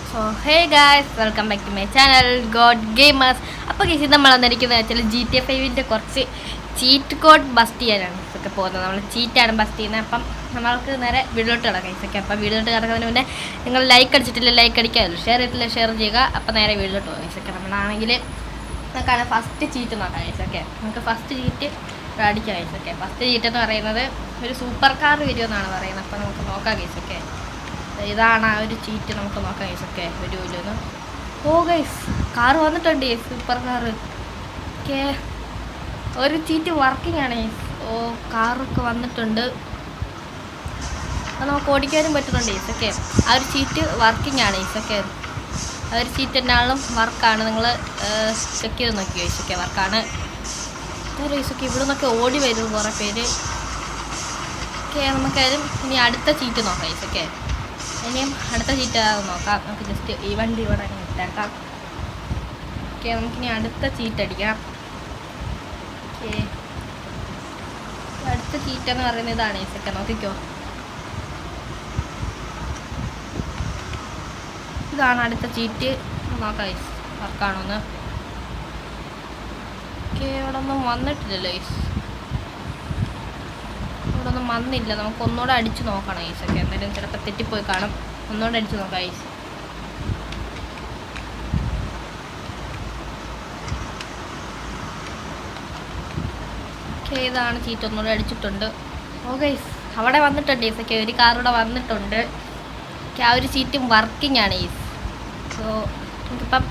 So hey guys, welcome back to my channel God gamers. അപ്പോൾ guys, നമ്മൾ വന്നിരിക്കുന്നത് വെച്ചാൽ GTA 5 കുറച്ച് ചീറ്റ് കോഡ് ബസ്റ്റ് ചെയ്യാനാണ് ഇതൊക്കെ പോകുന്നത്. നമ്മൾ ചീറ്റാണ് ബസ്റ്റ് ചെയ്യുന്നത്. അപ്പം നമ്മൾക്ക് നേരെ വീഡിയോട്ട് കിടക്കാം ഗൈസൊക്കെ. അപ്പം വീഡിയോട്ട് കിടക്കുന്നതിന് മുന്നേ നിങ്ങൾ ലൈക്ക് അടിച്ചിട്ടില്ല, ലൈക്ക് അടിക്കാമല്ലോ, ഷെയർ ചെയ്തിട്ടില്ല, ഷെയർ ചെയ്യുക. അപ്പം നേരെ വീഡിയോട്ട് പോകാം ഗൈസൊക്കെ. നമ്മളാണെങ്കിൽ നമുക്കാണ് ഫസ്റ്റ് ചീറ്റ് നോക്കാം ഗൈസൊക്കെ. നമുക്ക് ഫസ്റ്റ് ചീറ്റ് അടിക്കാം ഗൈസൊക്കെ. ഫസ്റ്റ് ചീറ്റ് എന്ന് പറയുന്നത് ഒരു സൂപ്പർ കാർ വരുമെന്നാണ് പറയുന്നത്. അപ്പം നമുക്ക് നോക്കാം ഗൈസൊക്കെ. ഇതാണ് ആ ഒരു ചീറ്റ്. നമുക്ക് നോക്കാം ഗൈസൊക്കെ വരുമല്ലോ. ഓ ഗൈസ്, കാറ് വന്നിട്ടുണ്ട് ഗൈസ്, സൂപ്പർ കാറ്. ഓക്കെ, ഒരു ചീറ്റ് വർക്കിംഗ് ആണ് ഗൈസ്. ഓ, കാറൊക്കെ വന്നിട്ടുണ്ട്. അത് നമുക്ക് ഓടിക്കാനും പറ്റുന്നുണ്ട് ഗൈസ്. ഓക്കെ, ആ ഒരു ചീറ്റ് വർക്കിംഗ് ആണ് ഗൈസ്. ഓക്കെ, ആ ഒരു ചീറ്റ് എന്നാലും വർക്കാണ്. നിങ്ങൾ ചെക്ക് ചെയ്ത് നോക്കി ഗൈസ്. ഓക്കെ, വർക്കാണ് ഗൈസ്. ഓക്കെ, ഇവിടെ നിന്നൊക്കെ ഓടി വരും കുറേ പേര്. ഓക്കെ, നമുക്കായാലും ഇനി അടുത്ത ചീറ്റ് നോക്കാം ഗൈസ്. ഓക്കെ, ഇനിയും അടുത്ത ചീറ്റ് നോക്കാം. നമുക്ക് ജസ്റ്റ് ഈ വണ്ടി ഇവിടെ ഇട്ടേക്കാം. ഓക്കെ, നമുക്കിനി അടുത്ത ചീറ്റ് അടിക്കാം. ഓക്കെ, അടുത്ത ചീറ്റ് എന്ന് പറയുന്നത് ഇതാണ് ഗൈസൊക്കെ. നോക്കിക്കോ, ഇതാണ് അടുത്ത ചീറ്റ്. നോക്കാം ഗൈസ്, വർക്കാണോന്ന്. ഓക്കെ, ഇവിടെ ഒന്നും വന്നിട്ടില്ലല്ലോ ഗൈസ്, ഇവിടെ ഒന്നും വന്നില്ല. നമുക്ക് ഒന്നുകൂടെ അടിച്ച് നോക്കണം ഗൈസൊക്കെ. എന്തായാലും ചിലപ്പോൾ തെറ്റിപ്പോയി കാണും. ഒന്നുകൂടെ അടിച്ച് നോക്കാം ഗൈസ്. ഓക്കെ, ഇതാണ് ചീറ്റ്. ഒന്നുകൂടെ അടിച്ചിട്ടുണ്ട്. ഓ ഗൈസ്, അവിടെ വന്നിട്ടുണ്ട് ഗൈസൊക്കെ. ഒരു കാറൂടെ വന്നിട്ടുണ്ട്. ഓക്കെ, ആ ഒരു ചീറ്റും വർക്കിംഗ് ആണ് ഗൈസ്. സോ നമുക്കിപ്പം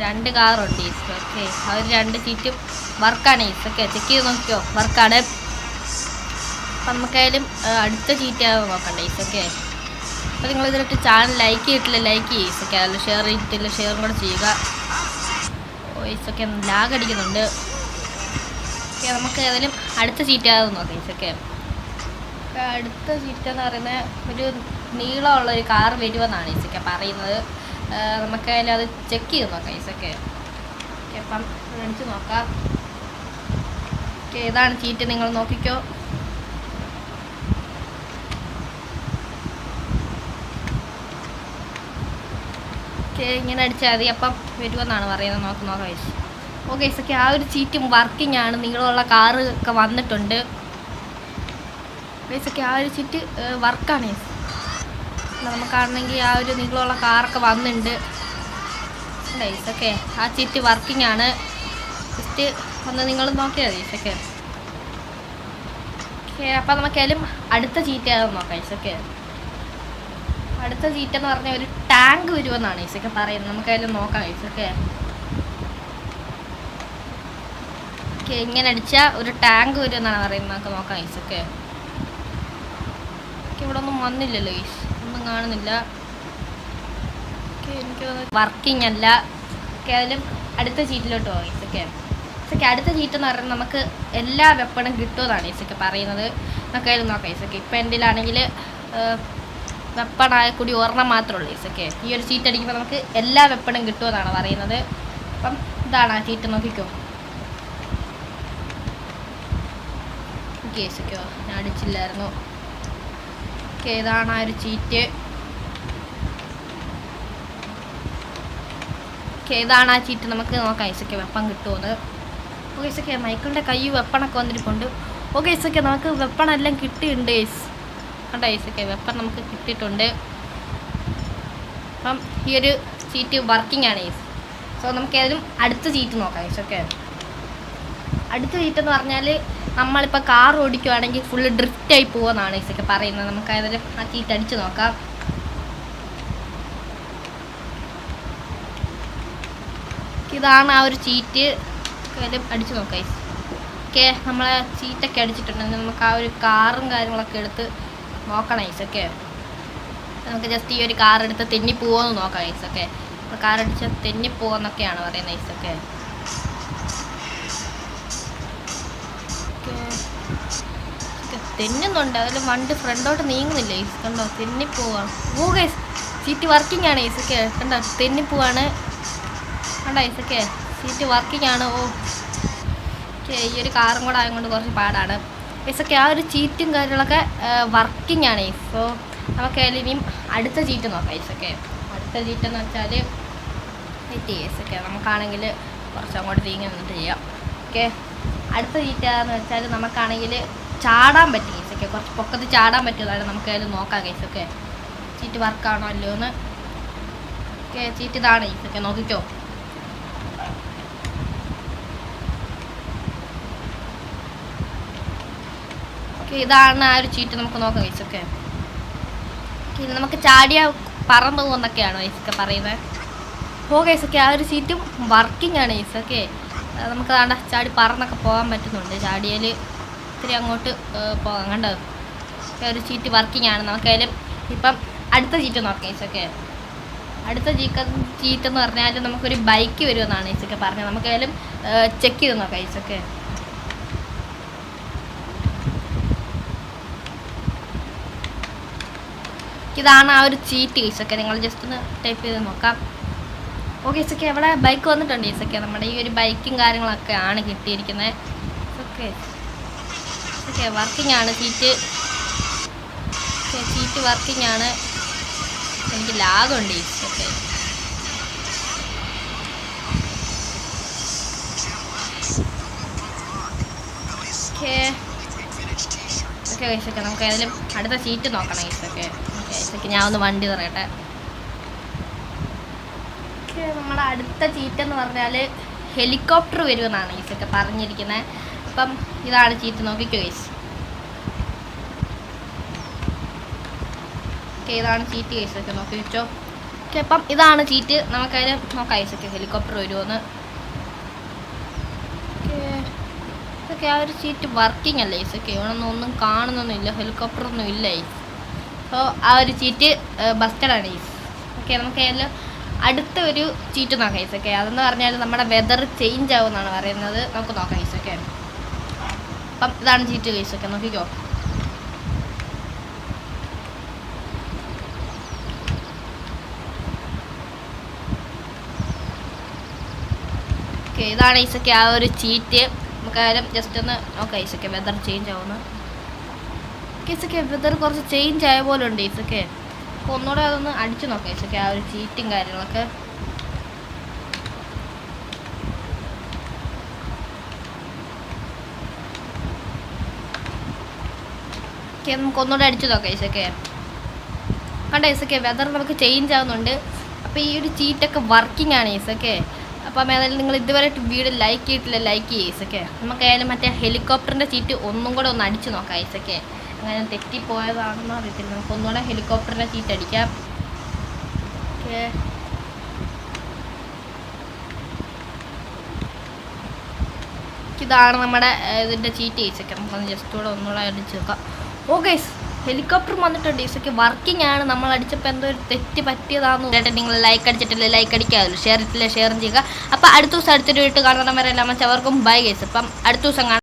രണ്ട് കാറുണ്ട് ഗൈസ്. ഓക്കെ, ആ ഒരു രണ്ട് ചീറ്റും വർക്കാണ് ഗൈസ്. ഓക്കെ, ചെക്ക് ചെയ്ത് നോക്കിയോ, വർക്കാണ്. അപ്പം നമുക്കായാലും അടുത്ത ചീറ്റാണ് നോക്കണ്ടേ ഗൈസ്. ഓക്കെ, അപ്പോൾ നിങ്ങൾ ഇതിലിട്ട് ചാനൽ ലൈക്ക് ചെയ്തിട്ടില്ല, ലൈക്ക് ചെയ്യും. ഓക്കെ, അതിൽ ഷെയർ ചെയ്തിട്ടില്ല, ഷെയറും കൂടെ ചെയ്യുക. ഓ ഗൈസ്, ഒക്കെ ലാഗ് അടിക്കുന്നുണ്ട്. ഓക്കെ, നമുക്ക് ഏതായാലും അടുത്ത ചീറ്റാകും നോക്കാം ഗൈസ്. ഓക്കെ, അടുത്ത ചീറ്റെന്ന് പറയുന്നത് ഒരു നീളമുള്ളൊരു കാർ വരുമെന്നാണ് ഗൈസ് ഒക്കെ പറയുന്നത്. നമുക്കതിൽ അത് ചെക്ക് ചെയ്ത് നോക്കാം ഗൈസ്. ഓക്കെ, ഓക്കെ, അപ്പം അടിച്ച് നോക്കാം. ഓക്കെ, ഇതാണ് ചീറ്റ്, നിങ്ങൾ നോക്കിക്കോ. ഓക്കെ, ഇങ്ങനെ അടിച്ചാൽ മതി, അപ്പം വരുമെന്നാണ് പറയുന്നത്. നോക്കാം ഗൈസ്. ഓക്കെ ഗൈസ്, ഒക്കെ ആ ഒരു ചീറ്റും വർക്കിംഗ് ആണ്. നീളമുള്ള കാറ് ഒക്കെ വന്നിട്ടുണ്ട് ഗൈസ്. ഒക്കെ ആ ഒരു ചീറ്റ് വർക്കാണ് ഗൈസ്. നമുക്കാണെങ്കിൽ ആ ഒരു നീളമുള്ള കാറൊക്കെ വന്നിട്ടുണ്ട് ഗൈസ്. ഒക്കെ ആ ചീറ്റ് വർക്കിംഗ് ആണ്. ജസ്റ്റ് ഒന്ന് നിങ്ങൾ നോക്കിയാൽ മതി ഗൈസ്. ഒക്കെ ഓക്കെ, അപ്പം നമുക്കായാലും അടുത്ത ചീറ്റ് നോക്കാം ഗൈസ്. ഒക്കെ അടുത്ത ചീറ്റ് എന്ന് പറഞ്ഞാൽ ഒരു ടാങ്ക് വരുമെന്നാണ് ഗൈസൊക്കെ പറയുന്നത്. നമുക്കതിൽ നോക്കാം ഗൈസ്. ഓക്കെ, ഓക്കെ, ഇങ്ങനെ അടിച്ചാൽ ഒരു ടാങ്ക് വരുമെന്നാണ് പറയുന്നത്. നമുക്ക് നോക്കാം ഗൈസ്. ഓക്കെ, ഓക്കെ, ഇവിടെ ഒന്നും വന്നില്ലല്ലോ ഗൈസ്, ഒന്നും കാണുന്നില്ല. ഓക്കെ, എനിക്ക് വർക്കിംഗ് അല്ല. ഓക്കെ, അതിലും അടുത്ത ചീറ്റിലോട്ട് പോകാം ഗൈസ്. ഓക്കെ, ഓക്കെ, അടുത്ത ചീറ്റ് എന്ന് പറയുന്നത് നമുക്ക് എല്ലാ വെപ്പണും കിട്ടുമെന്നാണ് ഗൈസൊക്കെ പറയുന്നത്. നമുക്കതിൽ നോക്കാം ഗൈസ്. ഓക്കെ, ഇപ്പം എൻ്റെ ആണെങ്കിൽ വെപ്പണായ കൂടി ഒരെണ്ണം മാത്രമേ ഉള്ളൂ ഗൈസ്. ഓക്കെ, ഈ ഒരു ചീറ്റ് അടിക്കുമ്പോൾ നമുക്ക് എല്ലാ വെപ്പണും കിട്ടുമെന്നാണ് പറയുന്നത്. അപ്പം ഇതാണ് ആ ചീറ്റ്, നോക്കിക്കോ. ഗൈസ്, ഓക്കെ, ഞാൻ അടിച്ചില്ലായിരുന്നു. ഓക്കെ, ഇതാണ് ആ ഒരു ചീറ്റ്. ഓക്കെ, ഇതാണ് ആ ചീറ്റ്. നമുക്ക് നോക്കാം ഗൈസ്. ഓക്കെ, വെപ്പൺ കിട്ടുമെന്ന്. ഓ ഗൈസ്, ഓക്കെ, മൈക്കിളിൻ്റെ കൈ വെപ്പണൊക്കെ വന്നിരിപ്പുണ്ട്. ഓ ഗൈസ്, ഓക്കെ, നമുക്ക് വെപ്പണെല്ലാം കിട്ടിയിട്ടുണ്ട് ഗൈസ്. കണ്ടോ ഗൈസ്. ഓക്കെ, വെപ്പൺ നമുക്ക് കിട്ടിയിട്ടുണ്ട്. അപ്പം ഈ ഒരു ചീറ്റ് വർക്കിംഗ് ആണ് ഗൈസ്. സോ നമുക്ക് ഏതായാലും അടുത്ത ചീറ്റ് നോക്കാം ഗൈസ്. ഓക്കെ, അടുത്ത ചീറ്റ് എന്ന് പറഞ്ഞാൽ നമ്മളിപ്പോൾ കാർ ഓടിക്കുവാണെങ്കിൽ ഫുള്ള് ഡ്രിഫ്റ്റായി പോകുമെന്നാണ് ഗൈസ് ഒക്കെ പറയുന്നത്. നമുക്ക് ഏതായാലും ആ ചീറ്റ് അടിച്ച് നോക്കാം. ഇതാണ് ആ ഒരു ചീറ്റ്. ഏതായാലും അടിച്ച് നോക്കാം ഗൈസ്. ഓക്കെ, നമ്മളെ ചീറ്റൊക്കെ അടിച്ചിട്ടുണ്ടെങ്കിൽ നമുക്ക് ആ ഒരു കാറും കാര്യങ്ങളൊക്കെ എടുത്ത് നോക്കണം ഗൈസ്. ഓക്കെ, നമുക്ക് ജസ്റ്റ് ഈ ഒരു കാർ എടുത്ത് തെന്നിപ്പോവെന്ന് നോക്കാം ഗൈസ്. ഓക്കെ, കാർ അടിച്ച് തെന്നിപ്പോവെന്നൊക്കെയാണ് പറയുന്നത് ഗൈസ്. ഓക്കെ, തെന്നുന്നുണ്ട്, അതിൽ വണ്ടി ഫ്രണ്ടോട്ട് നീങ്ങുന്നില്ല ഗൈസ്. കണ്ടോ, തെന്നിപ്പോവാണ്. ഓ ഗൈസ്, സീറ്റ് വർക്കിംഗ് ആണ് ഗൈസ്. ഓക്കെ, കണ്ടോ, തെന്നിപ്പോവാണ്. കണ്ടോ ഗൈസ്. ഓക്കെ, സീറ്റ് വർക്കിംഗ് ആണ്. ഓ ഓക്കെ, ഈ ഒരു കാറും കൂടെ ആയതുകൊണ്ട് കുറച്ച് പാടാണ് ഗൈസ്. ഒക്കെ ആ ഒരു ചീറ്റും കാര്യങ്ങളൊക്കെ വർക്കിംഗ് ആണ് ഗൈസ്. സോ നമുക്ക് ഇനിയും അടുത്ത ചീറ്റ് നോക്കാം ഗൈസ്. ഓക്കെ, അടുത്ത അടുത്ത ചീറ്റെന്ന് വെച്ചാൽ ഗൈസ് ഓക്കെ നമുക്കാണെങ്കിൽ കുറച്ചങ്ങോട്ട് നീങ്ങി നിന്നിട്ട് ചെയ്യാം. ഓക്കെ, അടുത്ത ചീറ്റാന്ന് വെച്ചാൽ നമുക്കാണെങ്കിൽ ചാടാൻ പറ്റും ഗൈസ് ഓക്കെ. കുറച്ച് പൊക്കത്ത് ചാടാൻ പറ്റുന്നതാണ്. നമുക്ക് അതിൽ നോക്കാം ഗൈസ് ഓക്കെ. ചീറ്റ് വർക്കാണോ അല്ലയോ എന്ന്. ഓക്കെ, ചീറ്റ് ഇതാണ് ഗൈസ് ഓക്കെ, നോക്കിക്കോ. ഓക്കെ, ഇതാണ് ആ ഒരു ചീറ്റ്. നമുക്ക് നോക്കാം ഗൈസ് ഓക്കെ. ഇത് നമുക്ക് ചാടിയ പറന്നു പോകുന്നൊക്കെയാണോ ഗൈസ് ഒക്കെ പറയുന്നത്? ഓ ഗൈസ് ഓക്കെ, ആ ഒരു സീറ്റും വർക്കിംഗ് ആണ് ഗൈസ് ഓക്കെ. നമുക്ക് വേണ്ട ചാടി പറന്നൊക്കെ പോകാൻ പറ്റുന്നുണ്ട്. ചാടിയാൽ ഇത്തിരി അങ്ങോട്ട് പോകാം. കണ്ടോ, ഒരു സീറ്റ് വർക്കിംഗ് ആണ്. നമുക്കതിലും ഇപ്പം അടുത്ത ചീറ്റ് നോക്കാം ഗൈസ് ഓക്കെ. അടുത്ത ചീറ്റെന്ന് പറഞ്ഞാൽ നമുക്കൊരു ബൈക്ക് വരുമെന്നാണ് ഗൈസ് ഒക്കെ പറഞ്ഞത്. നമുക്കതിലും ചെക്ക് ചെയ്ത് നോക്കാം ഗൈസ് ഓക്കെ. ഇതാണ് ആ ഒരു ചീറ്റ് ഗൈസ് ഒക്കെ. നിങ്ങൾ ജസ്റ്റ് ഒന്ന് ടൈപ്പ് ചെയ്ത് നോക്കാം. ഓക്കെ ഗൈസ് ഓക്കെ, അവിടെ ബൈക്ക് വന്നിട്ടുണ്ട് ഗൈസ് ഓക്കെ. നമ്മുടെ ഈ ഒരു ബൈക്കും കാര്യങ്ങളൊക്കെ ആണ് കിട്ടിയിരിക്കുന്നത്. ഓക്കെ ഓക്കെ, വർക്കിംഗ് ആണ് ചീറ്റ്. ചീറ്റ് വർക്കിംഗ് ആണ്. എനിക്ക് ലാഗുണ്ട് guys okay. Okay okay guys okay, നമുക്ക് ഏതായാലും അടുത്ത സീറ്റ് നോക്കണം ഗൈസ് ഓക്കെ. ഗൈസ് ഓക്കെ, ഞാൻ ഒന്ന് വണ്ടി പറയട്ടെ. നമ്മുടെ അടുത്ത ചീറ്റ് എന്ന് പറഞ്ഞാൽ ഹെലികോപ്റ്റർ വരുമെന്നാണ് ഗൈസ് ഒക്കെ പറഞ്ഞിരിക്കുന്നത്. അപ്പം ഇതാണ് ചീറ്റ്, നോക്കിക്കോ ഗൈസ്. ഓക്കെ, ഇതാണ് ചീറ്റ് ഗൈസ് ഒക്കെ, നോക്കി വെച്ചോ. ഓക്കെ, അപ്പം ഇതാണ് ചീറ്റ്. നമുക്കതിൽ നോക്കാം ഗൈസ് ഒക്കെ, ഹെലികോപ്റ്റർ വരുമോയെന്ന്. ഓക്കെ, ആ ഒരു സീറ്റ് വർക്കിംഗ് അല്ല ഗൈസ് ഓക്കെ. ഒന്നും കാണുന്നൊന്നുമില്ല, ഹെലികോപ്റ്ററൊന്നും ഇല്ല ഗൈസ്. സോ ആ ഒരു ചീറ്റ് ബസ്റ്റഡാണ് ഗൈസ് ഓക്കെ. നമുക്ക് അതിൽ അടുത്ത ഒരു ചീറ്റ് നോക്കാം ഗൈസ് ഓക്കെ. അതെന്ന് പറഞ്ഞാൽ നമ്മുടെ വെതർ ചേഞ്ച് ആവുമെന്നാണ് പറയുന്നത്. നമുക്ക് നോക്കാം ഗൈസ് ഓക്കെ. അപ്പം ഇതാണ് ചീറ്റ് ഗൈസ് ഓക്കെ, നോക്കിക്കോ. ഓക്കെ, ഇതാണ് ഗൈസ് ഓക്കെ ആ ഒരു ചീറ്റ്. നമുക്കായാലും ജസ്റ്റ് ഒന്ന് നോക്കാം ഗൈസ് ഓക്കെ, വെതർ ചേഞ്ച് ആവുന്നു ഗൈസ് ഓക്കെ. വെതർ കുറച്ച് ചേഞ്ച് ആയ പോലെ ഉണ്ട് ഗൈസ് ഓക്കെ. അപ്പോൾ ഒന്നുകൂടെ അതൊന്ന് അടിച്ചു നോക്കാം ഗൈസ് ഓക്കെ, ആ ഒരു ചീറ്റും കാര്യങ്ങളൊക്കെ. ഓക്കെ, നമുക്ക് ഒന്നുകൂടെ അടിച്ചു നോക്കാം ഗൈസ് ഓക്കെ. കണ്ട ഗൈസ് ഓക്കെ, വെതർ നമുക്ക് ചേഞ്ച് ആവുന്നുണ്ട്. അപ്പോൾ ഈ ഒരു ചീറ്റൊക്കെ വർക്കിംഗ് ആണ് ഗൈസ് ഓക്കെ. അപ്പം ഏതായാലും നിങ്ങൾ ഇതുവരെ വീഡിയോ ലൈക്ക് ചെയ്തിട്ടില്ല, ലൈക്ക് ചെയ്യേസ് ഓക്കെ. നമുക്കായാലും മറ്റേ ഹെലികോപ്റ്ററിൻ്റെ ചീറ്റ് ഒന്നും കൂടെ ഒന്ന് അടിച്ചു നോക്കാം ഗൈസ് ഓക്കെ. അങ്ങനെ തെറ്റിപ്പോയതാണെന്നോ അറിയത്തില്ല. നമുക്ക് ഒന്നുകൂടെ ഹെലികോപ്റ്ററിൻ്റെ ചീറ്റ് അടിക്കാം. ഓക്കെ, ഇതാണ് നമ്മുടെ ഇതിൻ്റെ ചീറ്റ് ഗൈസ് ഒക്കെ. നമുക്കൊന്ന് ജസ്റ്റ് കൂടെ ഒന്നുകൂടെ അടിച്ച് നോക്കാം. ഓ ഗൈസ്, ഹെലികോപ്റ്റർ വന്നിട്ടുണ്ട് ഗൈസ് ഒക്കെ, വർക്കിംഗ് ആണ്. നമ്മൾ അടിച്ചപ്പോൾ എന്തോ ഒരു തെറ്റ് പറ്റിയതാണെന്ന് കേട്ടിട്ട് നിങ്ങൾ ലൈക്ക് അടിച്ചിട്ടില്ല, ലൈക്ക് അടിക്കാമല്ലോ. ഷെയർ ഇട്ടില്ല, ഷെയറും ചെയ്യുക. അപ്പോൾ അടുത്ത ദിവസം അടുത്തൊരു വീട്ട് കാണുന്നവരെല്ലാം അവർക്കും ബൈ ഗൈസ്. അപ്പം അടുത്ത ദിവസം കാണാം.